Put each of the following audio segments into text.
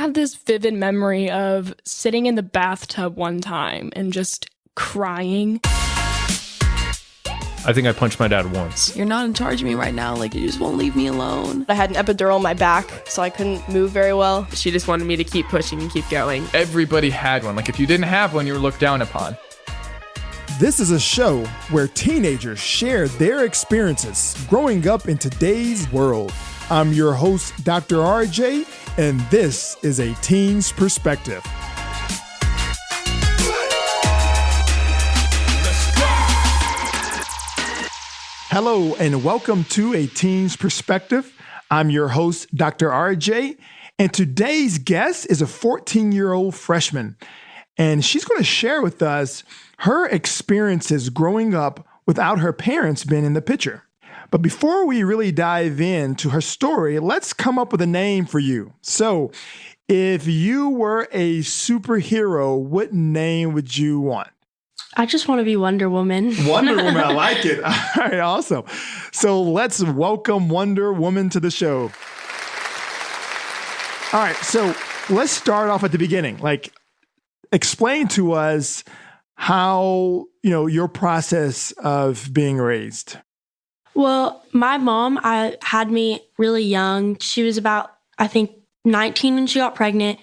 have this vivid memory of sitting in the bathtub one time and just crying. I think I punched my dad once. You're not in charge of me right now. Like, you just won't leave me alone. I had an epidural in my back, so I couldn't move very well. She just wanted me to keep pushing and keep going. Everybody had one. Like, if you didn't have one, you were looked down upon. This is a show where teenagers share their experiences growing up in today's world. I'm your host, Dr. RJ, and this is A Teen's Perspective. Hello, and welcome to A Teen's Perspective. I'm your host, Dr. RJ, and today's guest is a 14-year-old freshman, and she's going to share with us her experiences growing up without her parents being in the picture. But before we really dive into her story, let's come up with a name for you. So, if you were a superhero, what name would you want? I just want to be Wonder Woman. Wonder Woman, I like it. All right, awesome. So let's welcome Wonder Woman to the show. All right, so let's start off at the beginning. Like, explain to us how, your process of being raised. Well, my mom had me really young. She was about, I think, 19 when she got pregnant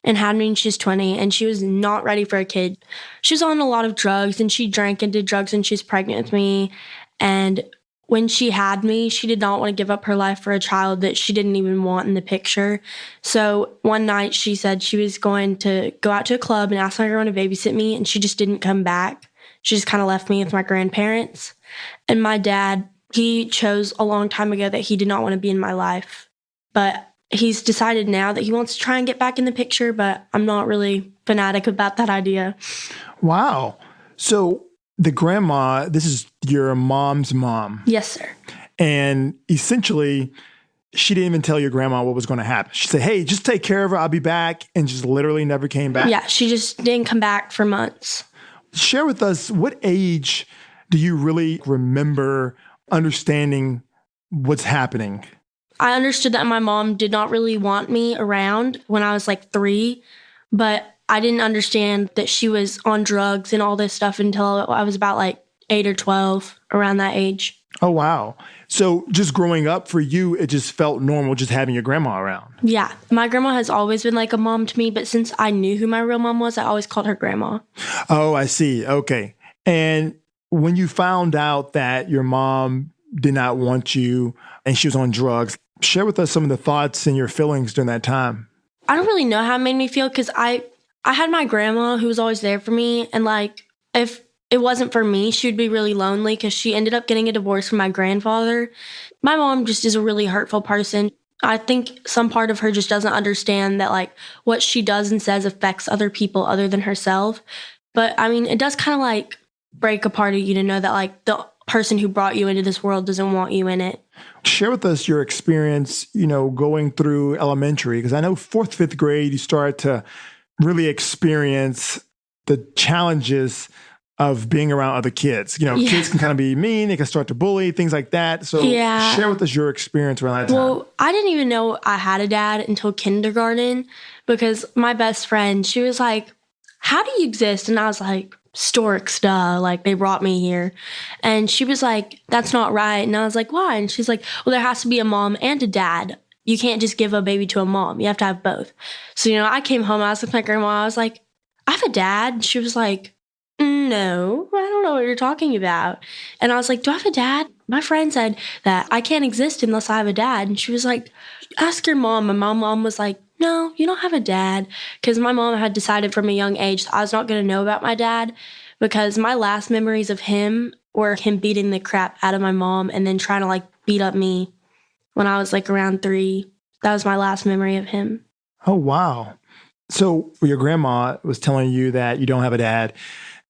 and had me when she was 20, and she was not ready for a kid. She was on a lot of drugs, and she drank and did drugs when she was pregnant with me. And when she had me, she did not want to give up her life for a child that she didn't even want in the picture. So one night she said she was going to go out to a club and ask my grandma to babysit me, and she just didn't come back. She just kind of left me with my grandparents. And my dad, he chose a long time ago that he did not want to be in my life. But he's decided now that he wants to try and get back in the picture, but I'm not really fanatic about that idea. Wow. So the grandma, this is your mom's mom. Yes, sir. And essentially, she didn't even tell your grandma what was going to happen. She said, hey, just take care of her. I'll be back. And just literally never came back. Yeah, she just didn't come back for months. Share with us, what age do you really remember understanding what's happening? I understood that my mom did not really want me around when I was like 3, but I didn't understand that she was on drugs and all this stuff until I was about like 8 or 12, around that age. Oh, wow. So just growing up for you, it just felt normal just having your grandma around. Yeah. My grandma has always been like a mom to me, but since I knew who my real mom was, I always called her grandma. Oh, I see. Okay. And when you found out that your mom did not want you and she was on drugs, share with us some of the thoughts and your feelings during that time. I don't really know how it made me feel because I had my grandma who was always there for me. And like, if it wasn't for me, she would be really lonely because she ended up getting a divorce from my grandfather. My mom just is a really hurtful person. I think some part of her just doesn't understand that like what she does and says affects other people other than herself. But I mean, it does kind of like break a part of you to know that like the person who brought you into this world doesn't want you in it. Share with us your experience, going through elementary, because I know 4th, 5th grade, you start to really experience the challenges of being around other kids. Kids can kind of be mean, they can start to bully, things like that. So share with us your experience around that time. Well, I didn't even know I had a dad until kindergarten because my best friend, she was like, how do you exist? And I was like, storks, duh, like they brought me here. And she was like, that's not right. And I was like, why? And she's like, well, there has to be a mom and a dad. You can't just give a baby to a mom. You have to have both. So, I came home, I was with my grandma, I was like, I have a dad. And she was like, no, I don't know what you're talking about. And I was like, do I have a dad? My friend said that I can't exist unless I have a dad. And she was like, ask your mom. And my mom was like, no, you don't have a dad. Because my mom had decided from a young age that I was not going to know about my dad because my last memories of him were him beating the crap out of my mom and then trying to like beat up me when I was like around 3. That was my last memory of him. Oh, wow. So your grandma was telling you that you don't have a dad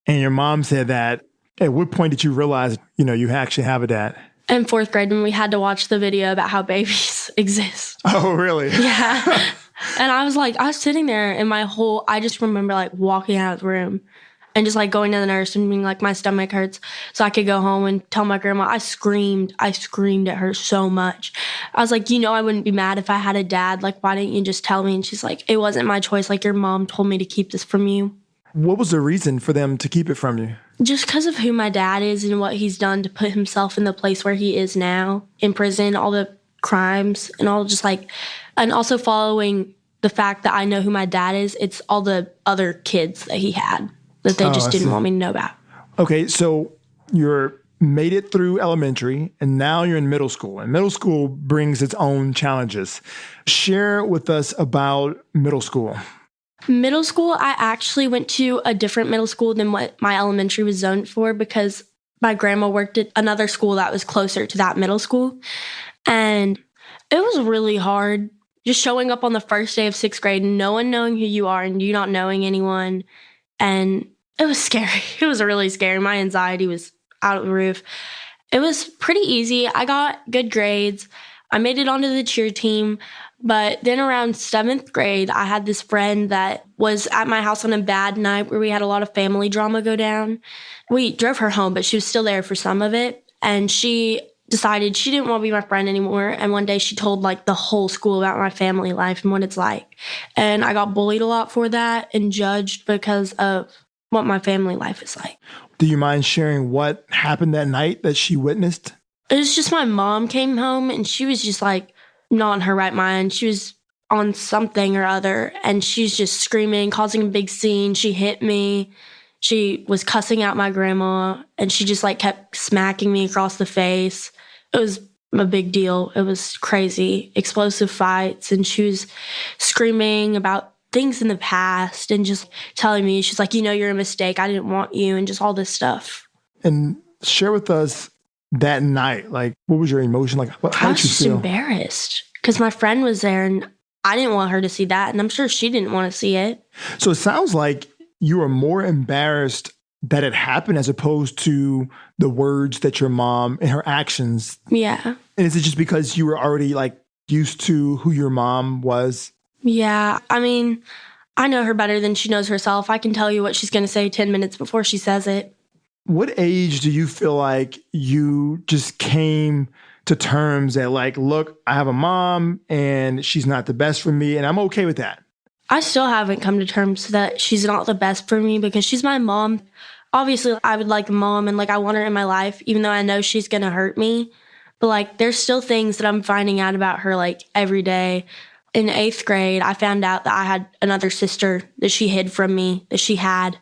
and your mom said that. At what point did you realize, you actually have a dad? In 4th grade when we had to watch the video about how babies exist. Oh, really? Yeah. And I was sitting there and I just remember like walking out of the room and just like going to the nurse and being like, my stomach hurts, so I could go home and tell my grandma. I screamed at her so much. I was like, I wouldn't be mad if I had a dad. Like, why didn't you just tell me? And she's like, it wasn't my choice. Like, your mom told me to keep this from you. What was the reason for them to keep it from you? Just because of who my dad is and what he's done to put himself in the place where he is now, in prison, all the crimes and all, just like, and also following the fact that I know who my dad is. It's all the other kids that he had that they just didn't want me to know about. Okay, so you're made it through elementary and now you're in middle school. And middle school brings its own challenges. Share with us about middle school. Middle school, I actually went to a different middle school than what my elementary was zoned for because my grandma worked at another school that was closer to that middle school. And it was really hard just showing up on the first day of 6th grade and no one knowing who you are and you not knowing anyone. And it was scary. It was really scary. My anxiety was out of the roof. It was pretty easy. I got good grades. I made it onto the cheer team. But then around 7th grade, I had this friend that was at my house on a bad night where we had a lot of family drama go down. We drove her home, but she was still there for some of it. And she decided she didn't want to be my friend anymore. And one day she told like the whole school about my family life and what it's like. And I got bullied a lot for that and judged because of what my family life is like. Do you mind sharing what happened that night that she witnessed? It was just my mom came home and she was just like not in her right mind. She was on something or other and she's just screaming, causing a big scene. She hit me. She was cussing out my grandma and she just like kept smacking me across the face. It was a big deal. It was crazy. Explosive fights. And she was screaming about things in the past and just telling me, she's like, you're a mistake. I didn't want you, and just all this stuff. And share with us that night. Like, what was your emotion? Like, how I was did you just feel? embarrassed because my friend was there and I didn't want her to see that. And I'm sure she didn't want to see it. So it sounds like you were more embarrassed that it happened as opposed to the words that your mom and her actions. Yeah. And is it just because you were already like used to who your mom was? Yeah. I mean, I know her better than she knows herself. I can tell you what she's going to say 10 minutes before she says it. What age do you feel like you just came to terms that like, look, I have a mom and she's not the best for me and I'm okay with that? I still haven't come to terms that she's not the best for me because she's my mom. Obviously, I would like a mom and like I want her in my life, even though I know she's going to hurt me. But like there's still things that I'm finding out about her like every day. In 8th grade, I found out that I had another sister that she hid from me, that she had,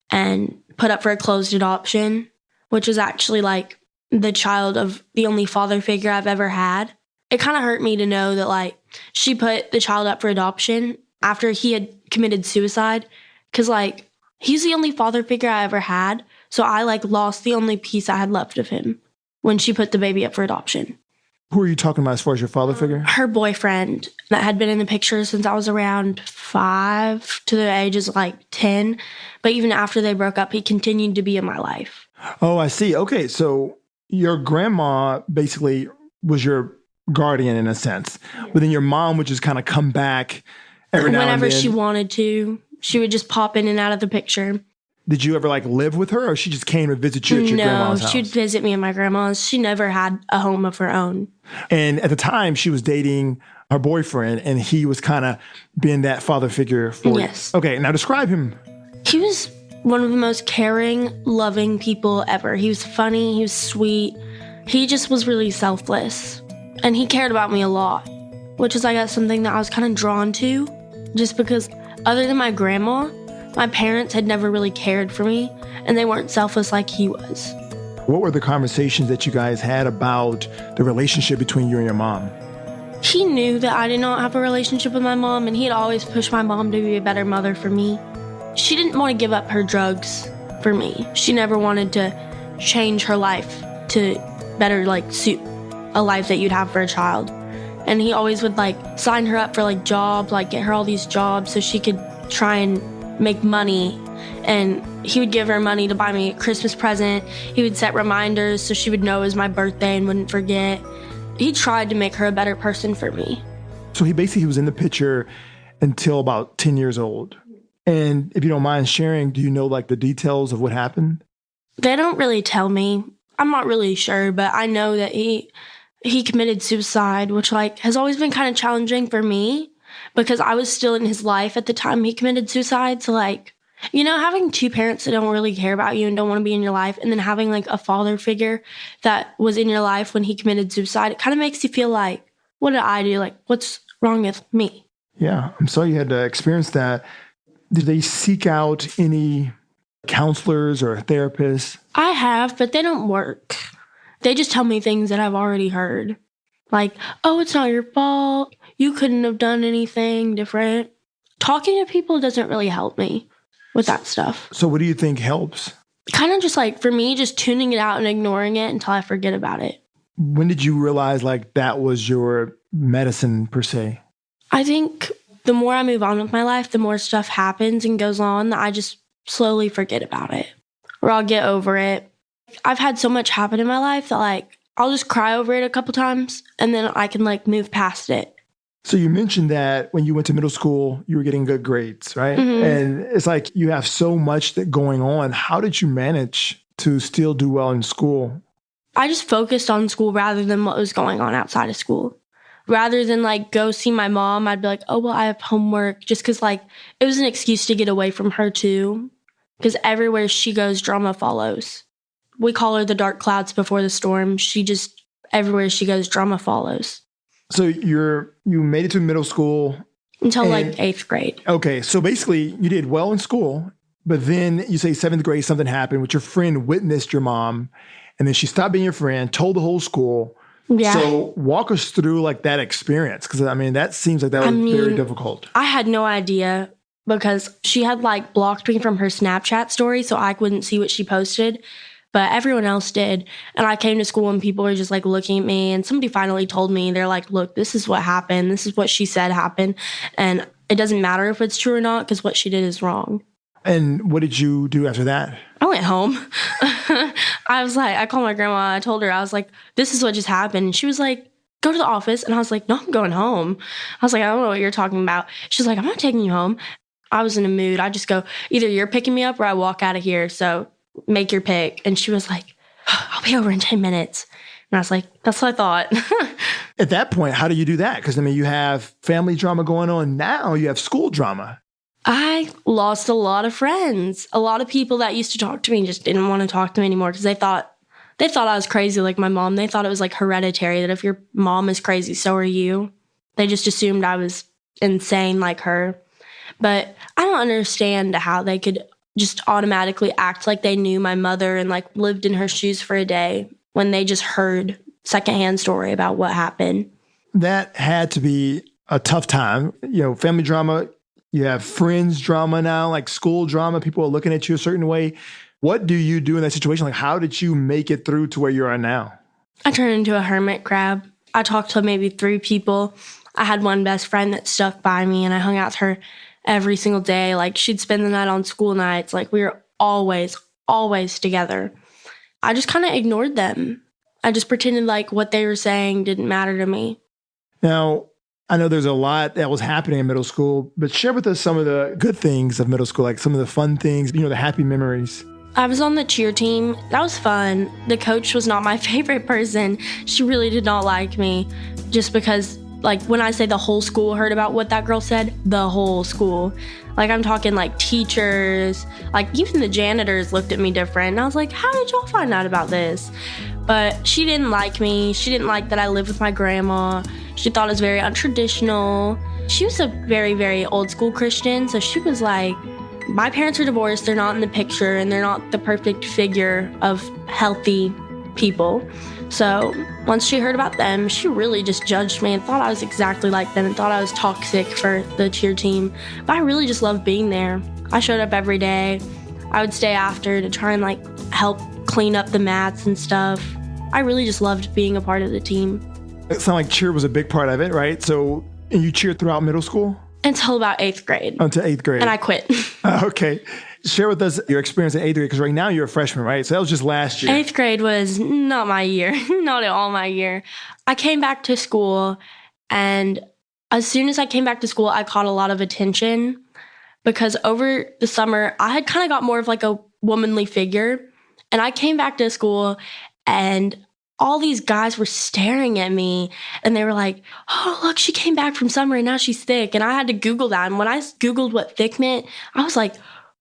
and put up for a closed adoption, which was actually like the child of the only father figure I've ever had. It kind of hurt me to know that like she put the child up for adoption after he had committed suicide, because like he's the only father figure I ever had. So I like lost the only piece I had left of him when she put the baby up for adoption. Who are you talking about as far as your father figure? Her boyfriend that had been in the picture since I was around 5 to the ages of like 10. But even after they broke up, he continued to be in my life. Oh, I see. Okay. So your grandma basically was your guardian in a sense, but then your mom would just kind of come back every now and then. Whenever she wanted to, she would just pop in and out of the picture. Did you ever like live with her or she just came to visit you at your grandma's house? No, she'd visit me at my grandma's. She never had a home of her own. And at the time she was dating her boyfriend and he was kind of being that father figure for you. Yes. Okay, now describe him. He was one of the most caring, loving people ever. He was funny, he was sweet. He just was really selfless. And he cared about me a lot, which is I guess something that I was kind of drawn to, just because other than my grandma, my parents had never really cared for me, and they weren't selfless like he was. What were the conversations that you guys had about the relationship between you and your mom? He knew that I did not have a relationship with my mom, and he had always pushed my mom to be a better mother for me. She didn't want to give up her drugs for me. She never wanted to change her life to better like suit a life that you'd have for a child. And he always would like sign her up for like jobs, like get her all these jobs so she could try and make money. And he would give her money to buy me a Christmas present. He would set reminders so she would know it was my birthday and wouldn't forget. He tried to make her a better person for me. So he basically was in the picture until about 10 years old. And if you don't mind sharing, do you know like the details of what happened? They don't really tell me. I'm not really sure, but I know that he committed suicide, which like has always been kind of challenging for me because I was still in his life at the time he committed suicide. So like, having two parents that don't really care about you and don't want to be in your life, and then having like a father figure that was in your life when he committed suicide, it kind of makes you feel like, what did I do? Like, what's wrong with me? Yeah, I'm sorry you had to experience that. Did they seek out any counselors or therapists? I have, but they don't work. They just tell me things that I've already heard. Like, oh, it's not your fault. You couldn't have done anything different. Talking to people doesn't really help me with that stuff. So what do you think helps? Kind of just like, for me, just tuning it out and ignoring it until I forget about it. When did you realize like that was your medicine per se? I think the more I move on with my life, the more stuff happens and goes on that I just slowly forget about it, or I'll get over it. I've had so much happen in my life that like I'll just cry over it a couple times and then I can like move past it. So you mentioned that when you went to middle school, you were getting good grades, right? Mm-hmm. And it's like you have so much that going on. How did you manage to still do well in school? I just focused on school rather than what was going on outside of school. Rather than like go see my mom, I'd be like, oh, well, I have homework, just because like it was an excuse to get away from her too. Because everywhere she goes, drama follows. We call her the dark clouds before the storm. Everywhere she goes, drama follows. So you made it to middle school. Until like 8th grade. Okay, so basically you did well in school, but then you say 7th grade, something happened, which your friend witnessed your mom, and then she stopped being your friend, told the whole school. Yeah. So walk us through like that experience, because I mean, that seems like that was very difficult. I had no idea because she had like blocked me from her Snapchat story so I wouldn't see what she posted. But everyone else did. And I came to school and people were just like looking at me. And somebody finally told me, they're like, look, this is what happened. This is what she said happened. And it doesn't matter if it's true or not because what she did is wrong. And what did you do after that? I went home. I called my grandma. I told her, I was like, this is what just happened. And she was like, go to the office. And I was like, no, I'm going home. I was like, I don't know what you're talking about. She's like, I'm not taking you home. I was in a mood. I just go, either you're picking me up or I walk out of here. So make your pick. And she was like, I'll be over in 10 minutes. And I was like, that's what I thought. At that point, how do you do that? Because I mean, you have family drama going on. Now you have school drama. I lost a lot of friends. A lot of people that used to talk to me just didn't want to talk to me anymore because they thought I was crazy like my mom. They thought it was like hereditary, that if your mom is crazy, so are you. They just assumed I was insane like her. But I don't understand how they could just automatically act like they knew my mother and like lived in her shoes for a day when they just heard secondhand story about what happened. That had to be a tough time. You know, family drama, you have friends drama now, like school drama. People are looking at you a certain way. What do you do in that situation? Like, how did you make it through to where you are now? I turned into a hermit crab. I talked to maybe 3 people. I had one best friend that stuck by me and I hung out with her every single day. Like she'd spend the night on school nights. Like we were always together. I just kind of ignored them. I just pretended like what they were saying didn't matter to me. Now, I know there's a lot that was happening in middle school, but share with us some of the good things of middle school, like some of the fun things, the happy memories. I was on the cheer team. That was fun. The coach was not my favorite person. She really did not like me just because, like, when I say the whole school heard about what that girl said, the whole school. Like, I'm talking, like, teachers. Like, even the janitors looked at me different. And I was like, how did y'all find out about this? But she didn't like me. She didn't like that I lived with my grandma. She thought it was very untraditional. She was a very, very old school Christian. So she was like, my parents are divorced. They're not in the picture. And they're not the perfect figure of healthy people. So once she heard about them, she really just judged me and thought I was exactly like them and thought I was toxic for the cheer team. But I really just loved being there. I showed up every day. I would stay after to try and like help clean up the mats and stuff. I really just loved being a part of the team. It sounded like cheer was a big part of it, right? So, and you cheered throughout middle school? Until about 8th grade. Until 8th grade. And I quit. Okay. Share with us your experience in 8th grade, because right now you're a freshman, right? So that was just last year. 8th grade was not my year. Not at all my year. I came back to school, and as soon as I came back to school, I caught a lot of attention. because over the summer, I had kind of got more of like a womanly figure. And I came back to school and all these guys were staring at me and they were like, oh, look, she came back from summer and now she's thick. And I had to Google that. And when I Googled what thick meant, I was like,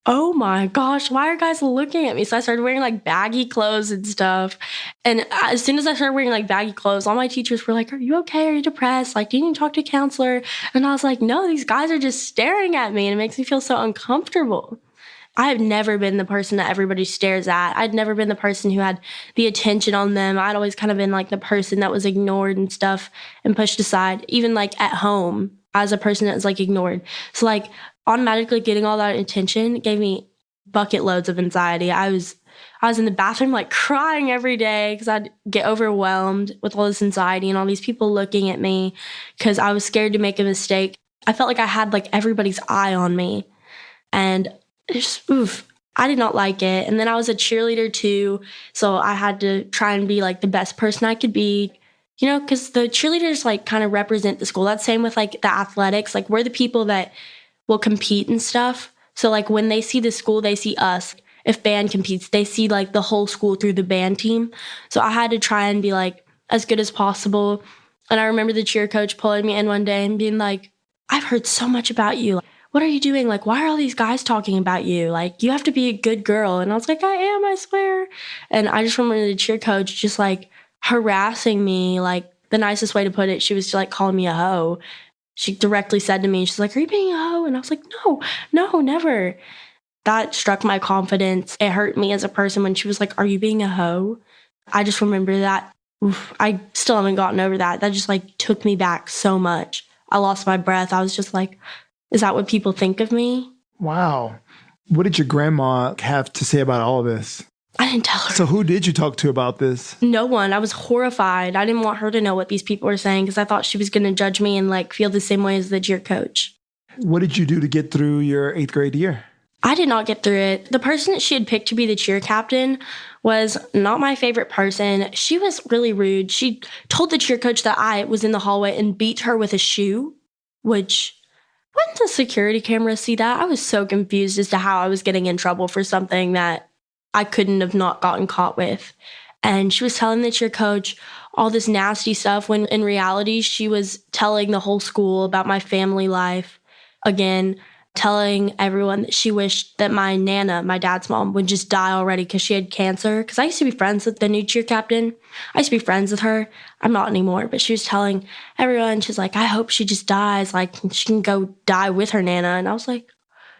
oh my gosh, why are guys looking at me? So I started wearing like baggy clothes and stuff. And as soon as I started wearing like baggy clothes, all my teachers were like, are you okay? Are you depressed? Like, do you need to talk to a counselor? And I was like, no, these guys are just staring at me and it makes me feel so uncomfortable. I have never been the person that everybody stares at. I'd never been the person who had the attention on them. I'd always kind of been like the person that was ignored and stuff and pushed aside, even like at home as a person that was like ignored. So like automatically getting all that attention gave me bucket loads of anxiety. I was in the bathroom like crying every day because I'd get overwhelmed with all this anxiety and all these people looking at me because I was scared to make a mistake. I felt like I had like everybody's eye on me. And just, I did not like it. And then I was a cheerleader too. So I had to try and be like the best person I could be, you know, because the cheerleaders like kind of represent the school. That's same with like the athletics. Like we're the people that will compete and stuff. So like when they see the school, they see us. If band competes, they see like the whole school through the band team. So I had to try and be like as good as possible. And I remember the cheer coach pulling me in one day and being like, I've heard so much about you. What are you doing? Like, why are all these guys talking about you? Like, you have to be a good girl. And I was like, I am, I swear. And I just remember the cheer coach just like harassing me. Like the nicest way to put it, she was like calling me a hoe. She directly said to me, she's like, are you being a hoe? And I was like, no, never. That struck my confidence. It hurt me as a person when she was like, are you being a hoe? I just remember that. I still haven't gotten over that. That just like took me back so much. I lost my breath. I was just like, is that what people think of me? Wow. What did your grandma have to say about all of this? I didn't tell her. So who did you talk to about this? No one. I was horrified. I didn't want her to know what these people were saying because I thought she was going to judge me and like feel the same way as the cheer coach. What did you do to get through your 8th grade year? I did not get through it. The person that she had picked to be the cheer captain was not my favorite person. She was really rude. She told the cheer coach that I was in the hallway and beat her with a shoe, which... When the security cameras see that, I was so confused as to how I was getting in trouble for something that I couldn't have not gotten caught with. And she was telling the cheer coach all this nasty stuff when in reality, she was telling the whole school about my family life. Again, telling everyone that she wished that my Nana, my dad's mom, would just die already because she had cancer. Because I used to be friends with the new cheer captain. I used to be friends with her. I'm not anymore. But she was telling everyone, she's like, I hope she just dies. Like, she can go die with her Nana. And I was like,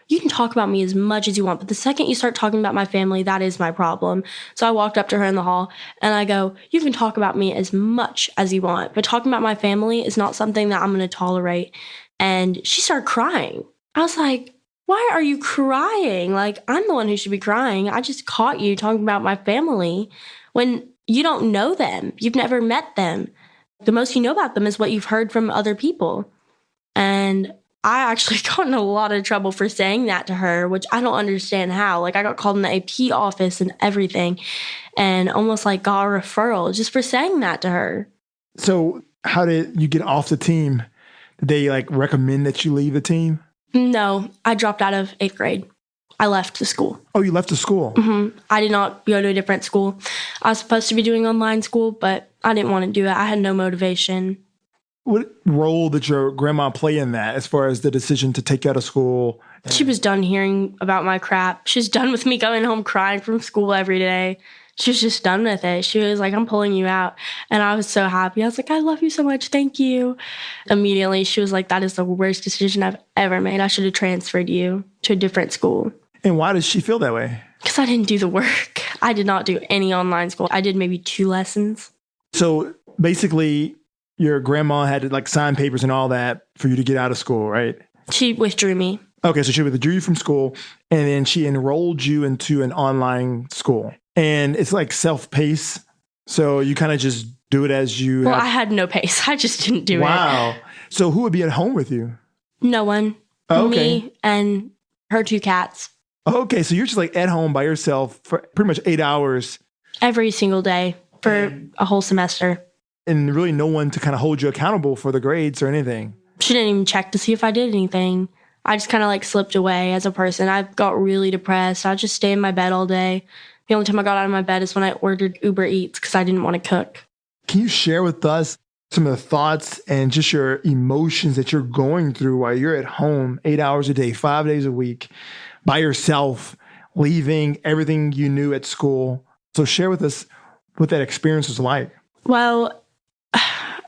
you can talk about me as much as you want. But the second you start talking about my family, that is my problem. So I walked up to her in the hall and I go, you can talk about me as much as you want. But talking about my family is not something that I'm going to tolerate. And she started crying. I was like, why are you crying? Like, I'm the one who should be crying. I just caught you talking about my family when you don't know them. You've never met them. The most you know about them is what you've heard from other people. And I actually got in a lot of trouble for saying that to her, which I don't understand how. Like, I got called in the AP office and everything and almost like got a referral just for saying that to her. So how did you get off the team? Did they like recommend that you leave the team? No, I dropped out of 8th grade. I left the school. Oh, you left the school? Mm-hmm. I did not go to a different school. I was supposed to be doing online school, but I didn't want to do it. I had no motivation. What role did your grandma play in that as far as the decision to take you out of school? She was done hearing about my crap. She was done with me going home crying from school every day. She was just done with it. She was like, I'm pulling you out. And I was so happy. I was like, I love you so much. Thank you. Immediately, she was like, that is the worst decision I've ever made. I should have transferred you to a different school. And why does she feel that way? Because I didn't do the work. I did not do any online school. I did maybe 2 lessons. So basically, your grandma had to like sign papers and all that for you to get out of school, right? She withdrew me. Okay, so she withdrew you from school and then she enrolled you into an online school. And it's like self-paced. So you kind of just do it as you... Well, I had no pace. I just didn't do it. Wow. So who would be at home with you? No one. Oh, okay. Me and her 2 cats. Okay, so you're just like at home by yourself for pretty much 8 hours. Every single day for a whole semester. And really no one to kind of hold you accountable for the grades or anything. She didn't even check to see if I did anything. I just kind of like slipped away as a person. I got really depressed. I just stay in my bed all day. The only time I got out of my bed is when I ordered Uber Eats because I didn't want to cook. Can you share with us some of the thoughts and just your emotions that you're going through while you're at home 8 hours a day, 5 days a week, by yourself, leaving everything you knew at school? So share with us what that experience was like. Well,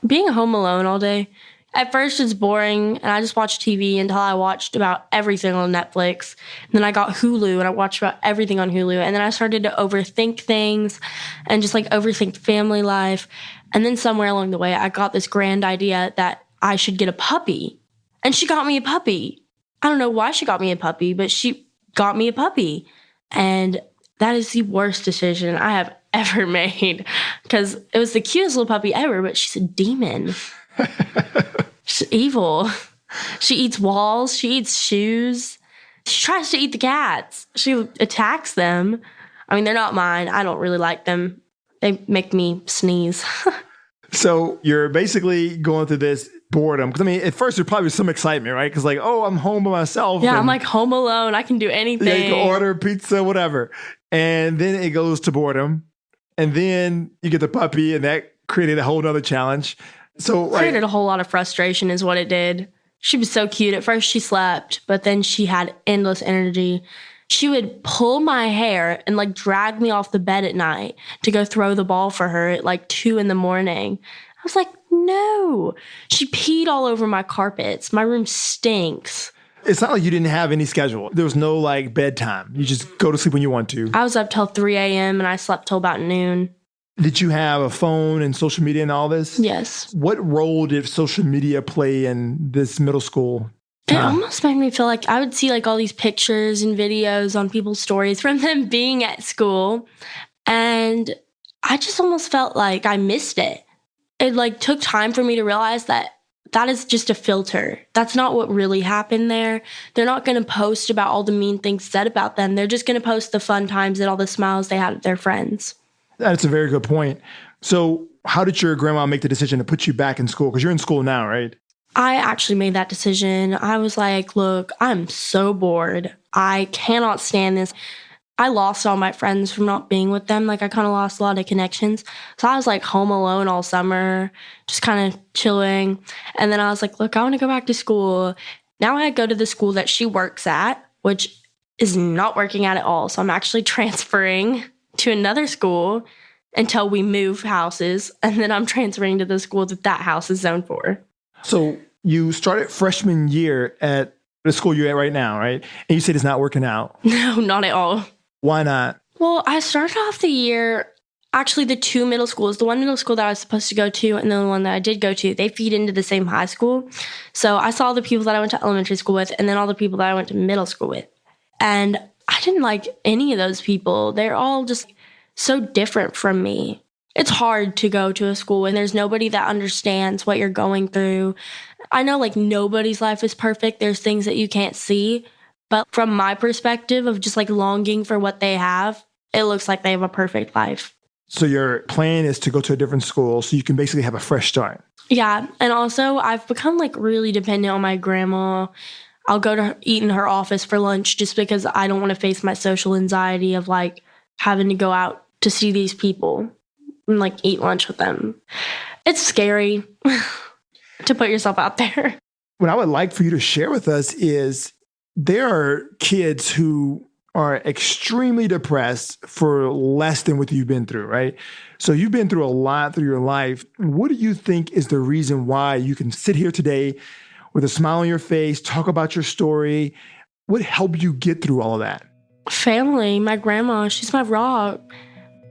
being home alone all day, at first it's boring, and I just watched TV until I watched about everything on Netflix. And then I got Hulu, and I watched about everything on Hulu. And then I started to overthink things and just like overthink family life. And then somewhere along the way, I got this grand idea that I should get a puppy. And she got me a puppy. I don't know why she got me a puppy, but she got me a puppy. And that is the worst decision I have ever made, because it was the cutest little puppy ever, but she's a demon. She's evil. She eats walls. She eats shoes. She tries to eat the cats. She attacks them. I mean, they're not mine. I don't really like them. They make me sneeze. So you're basically going through this boredom. Because I mean, at first there's probably some excitement, right? Because like, oh, I'm home by myself. Yeah, I'm like home alone. I can do anything. Yeah, you can order pizza, whatever. And then it goes to boredom. And then you get the puppy, and that created a whole nother challenge. So like, created a whole lot of frustration is what it did. She was so cute. At first she slept, but then she had endless energy. She would pull my hair and like drag me off the bed at night to go throw the ball for her at like 2 a.m. I was like, no. She peed all over my carpets. My room stinks. it's not like you didn't have any schedule. There was no like bedtime. You just go to sleep when you want to. I was up till 3 a.m. and I slept till about noon. Did you have a phone and social media and all this? Yes. What role did social media play in this middle school It time? almost made me feel like I would see like all these pictures and videos on people's stories from them being at school. And I just almost felt like I missed it. It like took time for me to realize that that is just a filter. That's not what really happened there. They're not going to post about all the mean things said about them. They're just going to post the fun times and all the smiles they had with their friends. That's a very good point. So how did your grandma make the decision to put you back in school? Because you're in school now, right? I actually made that decision. I was like, look, I'm so bored. I cannot stand this. I lost all my friends from not being with them. Like, I kind of lost a lot of connections. So I was like home alone all summer, just kind of chilling. And then I was like, look, I want to go back to school. Now I go to the school that she works at, which is not working out at all. So I'm actually transferring to another school until we move houses. And then I'm transferring to the school that house is zoned for. So you started freshman year at the school you're at right now, right? And you said it's not working out. No, not at all. Why not? Well, I started off the year, actually the two middle schools, the one middle school that I was supposed to go to and the one that I did go to, they feed into the same high school. So I saw the people that I went to elementary school with and then all the people that I went to middle school with. And I didn't like any of those people. They're all just so different from me. It's hard to go to a school when there's nobody that understands what you're going through. I know like nobody's life is perfect. There's things that you can't see. But from my perspective of just like longing for what they have, it looks like they have a perfect life. So your plan is to go to a different school so you can basically have a fresh start. Yeah. And also I've become like really dependent on my grandma. I'll go to eat in her office for lunch just because I don't want to face my social anxiety of like having to go out to see these people and like eat lunch with them. It's scary to put yourself out there. What I would like for you to share with us is there are kids who are extremely depressed for less than what you've been through, right? So you've been through a lot through your life. What do you think is the reason why you can sit here today with a smile on your face, talk about your story? What helped you get through all of that? Family, my grandma, she's my rock.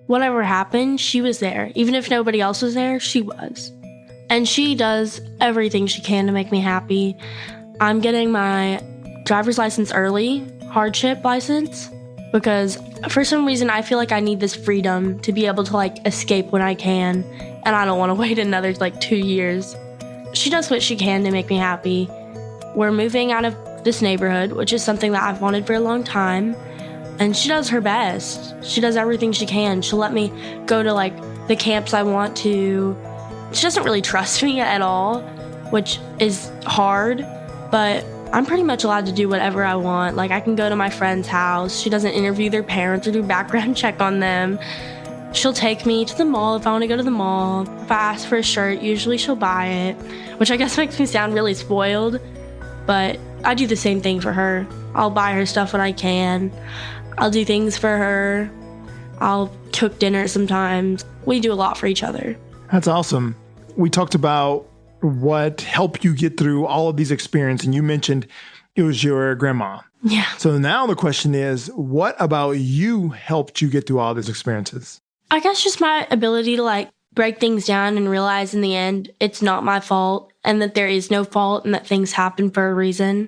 Whatever happened, she was there. Even if nobody else was there, she was. And she does everything she can to make me happy. I'm getting my driver's license early, hardship license, because for some reason I feel like I need this freedom to be able to like escape when I can, and I don't want to wait another like 2 years. She does what she can to make me happy. We're moving out of this neighborhood, which is something that I've wanted for a long time, and she does her best. She does everything she can. She'll let me go to like the camps I want to. She doesn't really trust me at all, which is hard, but I'm pretty much allowed to do whatever I want. Like, I can go to my friend's house. She doesn't interview their parents or do background check on them. She'll take me to the mall if I want to go to the mall. If I ask for a shirt, usually she'll buy it, which I guess makes me sound really spoiled, but I do the same thing for her. I'll buy her stuff when I can. I'll do things for her. I'll cook dinner sometimes. We do a lot for each other. That's awesome. We talked about what helped you get through all of these experiences, and you mentioned it was your grandma. Yeah. So now the question is, what about you helped you get through all these experiences? I guess just my ability to like break things down and realize in the end it's not my fault and that there is no fault and that things happen for a reason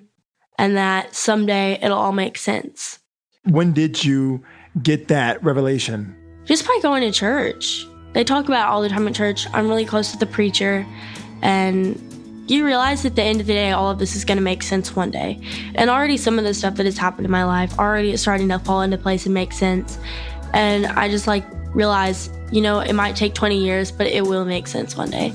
and that someday it'll all make sense. When did you get that revelation? Just by going to church. They talk about it all the time at church. I'm really close to the preacher, and you realize at the end of the day, all of this is going to make sense one day. And already some of the stuff that has happened in my life, already it's starting to fall into place and make sense. And I just like realize, you know, it might take 20 years, but it will make sense one day.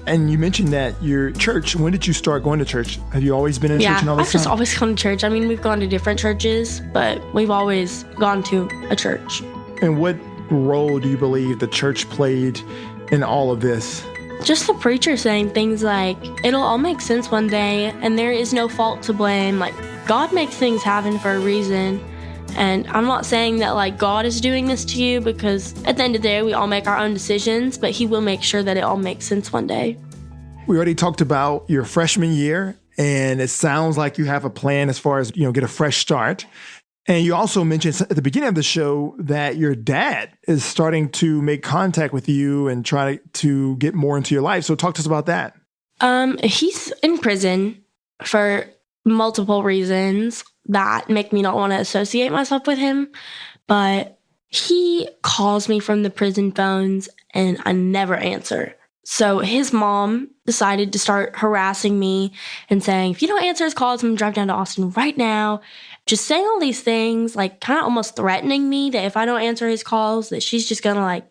And you mentioned that your church, when did you start going to church? Have you always been in church and all this I've just time? always gone to church. I mean, we've gone to different churches, but we've always gone to a church. And what role do you believe the church played in all of this? Just the preacher saying things like, it'll all make sense one day, and there is no fault to blame. Like, God makes things happen for a reason. And I'm not saying that, like, God is doing this to you, because at the end of the day, we all make our own decisions, but he will make sure that it all makes sense one day. We already talked about your freshman year, and it sounds like you have a plan as far as, get a fresh start. And you also mentioned at the beginning of the show that your dad is starting to make contact with you and try to get more into your life. So talk to us about that. He's in prison for multiple reasons that make me not want to associate myself with him. But he calls me from the prison phones and I never answer. So his mom decided to start harassing me and saying, if you don't answer his calls, I'm going to drive down to Austin right now. Just saying all these things, like kind of almost threatening me that if I don't answer his calls, that she's just going to like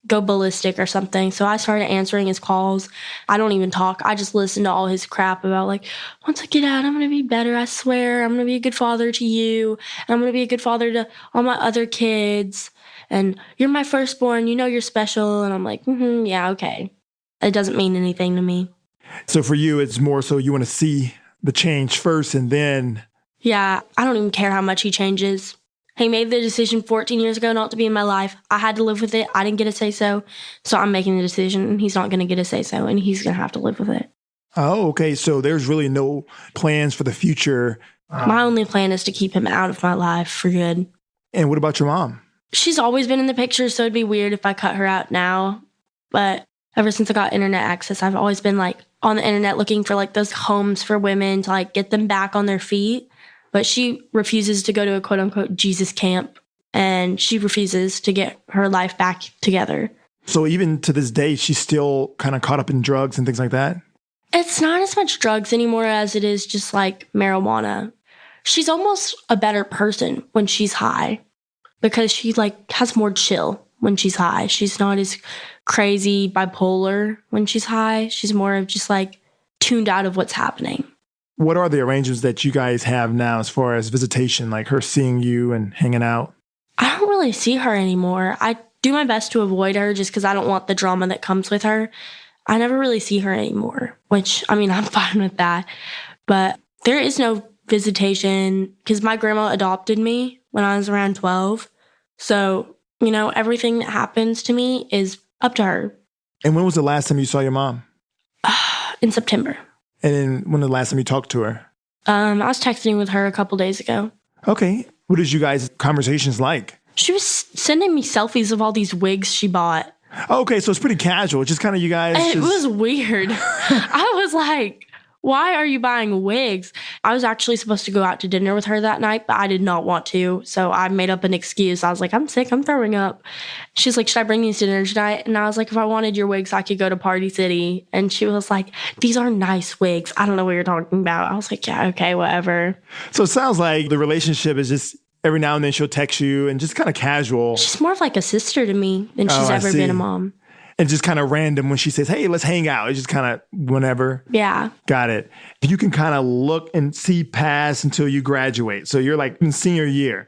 go ballistic or something. So I started answering his calls. I don't even talk. I just listen to all his crap about like, once I get out, I'm going to be better. I swear I'm going to be a good father to you. And I'm going to be a good father to all my other kids. And you're my firstborn. You know you're special. And I'm like, yeah, okay. It doesn't mean anything to me. So for you, it's more so you want to see the change first and then... Yeah, I don't even care how much he changes. He made the decision 14 years ago not to be in my life. I had to live with it. I didn't get a say-so. So I'm making the decision, and he's not going to get a say-so, and he's going to have to live with it. Oh, okay. So there's really no plans for the future. My only plan is to keep him out of my life for good. And what about your mom? She's always been in the picture, so it'd be weird if I cut her out now. But ever since I got internet access, I've always been like on the internet looking for like those homes for women to like get them back on their feet. But she refuses to go to a quote-unquote Jesus camp, and she refuses to get her life back together. So even to this day, she's still kind of caught up in drugs and things like that? It's not as much drugs anymore as it is just like marijuana. She's almost a better person when she's high because she like has more chill when she's high. She's not as crazy bipolar when she's high. She's more of just like tuned out of what's happening. What are the arrangements that you guys have now as far as visitation, like her seeing you and hanging out? I don't really see her anymore. I do my best to avoid her just because I don't want the drama that comes with her. I never really see her anymore, which, I mean, I'm fine with that. But there is no visitation because my grandma adopted me when I was around 12. So, everything that happens to me is up to her. And when was the last time you saw your mom? In September. And then when was the last time you talked to her? I was texting with her a couple days ago. Okay. What is you guys' conversations like? She was sending me selfies of all these wigs she bought. Okay, so it's pretty casual. Just kind of you guys. It was weird. I was like, why are you buying wigs? I was actually supposed to go out to dinner with her that night, but I did not want to. So I made up an excuse. I was like, I'm sick. I'm throwing up. She's like, should I bring these to dinner tonight? And I was like, if I wanted your wigs, I could go to Party City. And she was like, these are nice wigs. I don't know what you're talking about. I was like, yeah, okay, whatever. So it sounds like the relationship is just every now and then she'll text you and just kind of casual. She's more of like a sister to me than she's ever been a mom. And just kind of random when she says, hey, let's hang out. It's just kind of whenever. Yeah. Got it. You can kind of look and see past until you graduate. So you're like in senior year.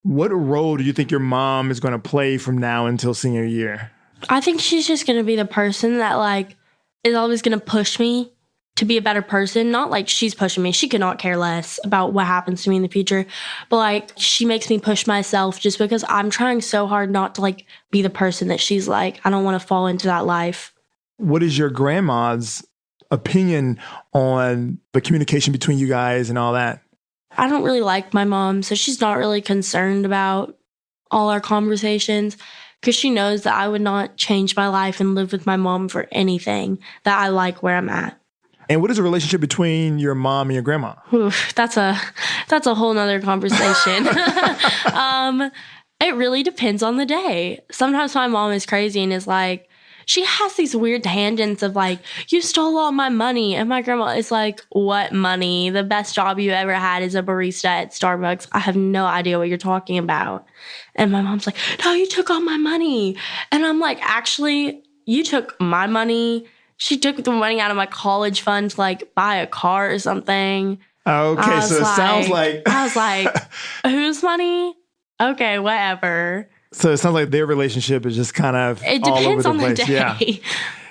What role do you think your mom is going to play from now until senior year? I think she's just going to be the person that like is always going to push me to be a better person. Not like she's pushing me. She could not care less about what happens to me in the future. But like she makes me push myself just because I'm trying so hard not to like be the person that she's like. I don't want to fall into that life. What is your grandma's opinion on the communication between you guys and all that? I don't really like my mom, so she's not really concerned about all our conversations because she knows that I would not change my life and live with my mom for anything, that I like where I'm at. And what is the relationship between your mom and your grandma? Oof, that's a whole nother conversation. It really depends on the day. Sometimes my mom is crazy and is like, she has these weird tangents of like, you stole all my money. And my grandma is like, what money? The best job you ever had is a barista at Starbucks. I have no idea what you're talking about. And my mom's like, no, you took all my money. And I'm like, actually, you took my money. She took the money out of my college fund to like buy a car or something. Okay, so it sounds like... I was like, whose money? Okay, whatever. So it sounds like their relationship is just kind of It all over depends the on the place. day. Yeah.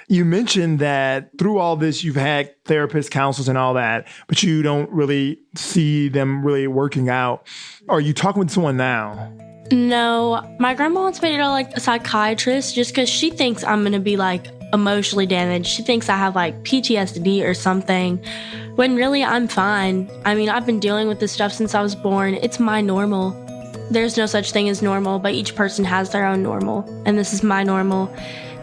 You mentioned that through all this, you've had therapists, counselors, and all that, but you don't really see them really working out. Are you talking with someone now? No, my grandma wants me to go to like a psychiatrist just because she thinks I'm going to be like emotionally damaged. She thinks I have like PTSD or something, when really I'm fine. I mean, I've been dealing with this stuff since I was born. It's my normal. There's no such thing as normal, but each person has their own normal, and this is my normal.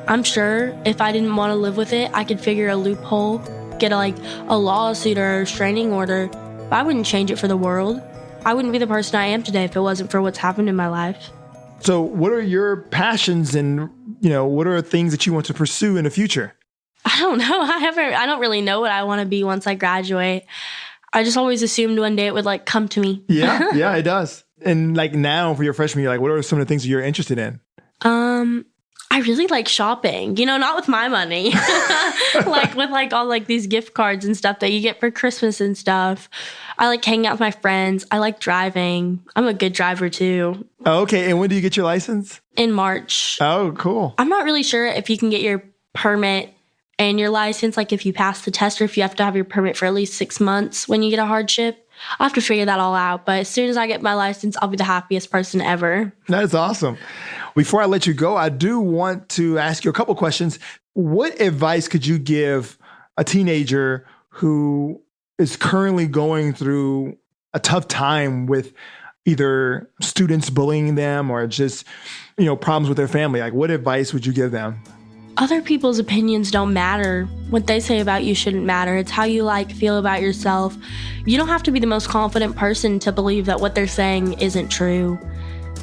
I'm sure if I didn't want to live with it, I could figure a loophole, get a lawsuit or a restraining order, but I wouldn't change it for the world. I wouldn't be the person I am today if it wasn't for what's happened in my life. So what are your passions and, what are things that you want to pursue in the future? I don't know. I don't really know what I want to be once I graduate. I just always assumed one day it would like come to me. Yeah, it does. And like now for your freshman year, like what are some of the things that you're interested in? I really like shopping, not with my money, like with like all like these gift cards and stuff that you get for Christmas and stuff. I like hanging out with my friends. I like driving. I'm a good driver too. Okay. And when do you get your license? In March. Oh, cool. I'm not really sure if you can get your permit and your license, like if you pass the test or if you have to have your permit for at least 6 months when you get a hardship. I'll have to figure that all out. But as soon as I get my license, I'll be the happiest person ever. That is awesome. Before I let you go, I do want to ask you a couple questions. What advice could you give a teenager who is currently going through a tough time with either students bullying them or just, problems with their family? Like, what advice would you give them? Other people's opinions don't matter. What they say about you shouldn't matter. It's how you feel about yourself. You don't have to be the most confident person to believe that what they're saying isn't true.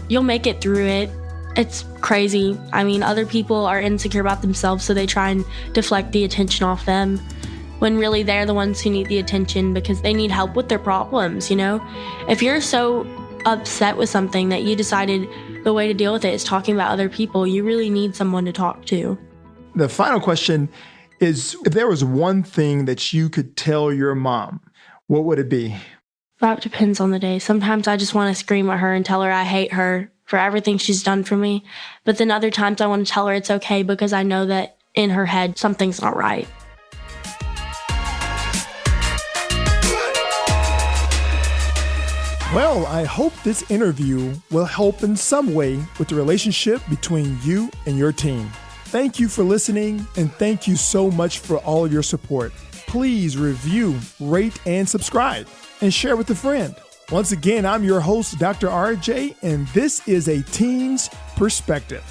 You'll make it through it. It's crazy. I mean, other people are insecure about themselves, so they try and deflect the attention off them, when really they're the ones who need the attention because they need help with their problems, If you're so upset with something that you decided the way to deal with it is talking about other people, you really need someone to talk to. The final question is, if there was one thing that you could tell your mom, what would it be? That depends on the day. Sometimes I just want to scream at her and tell her I hate her for everything she's done for me. But then other times I want to tell her it's okay because I know that in her head, something's not right. Well, I hope this interview will help in some way with the relationship between you and your teen. Thank you for listening, and thank you so much for all your support. Please review, rate, and subscribe, and share with a friend. Once again, I'm your host, Dr. RJ, and this is A Teen's Perspective.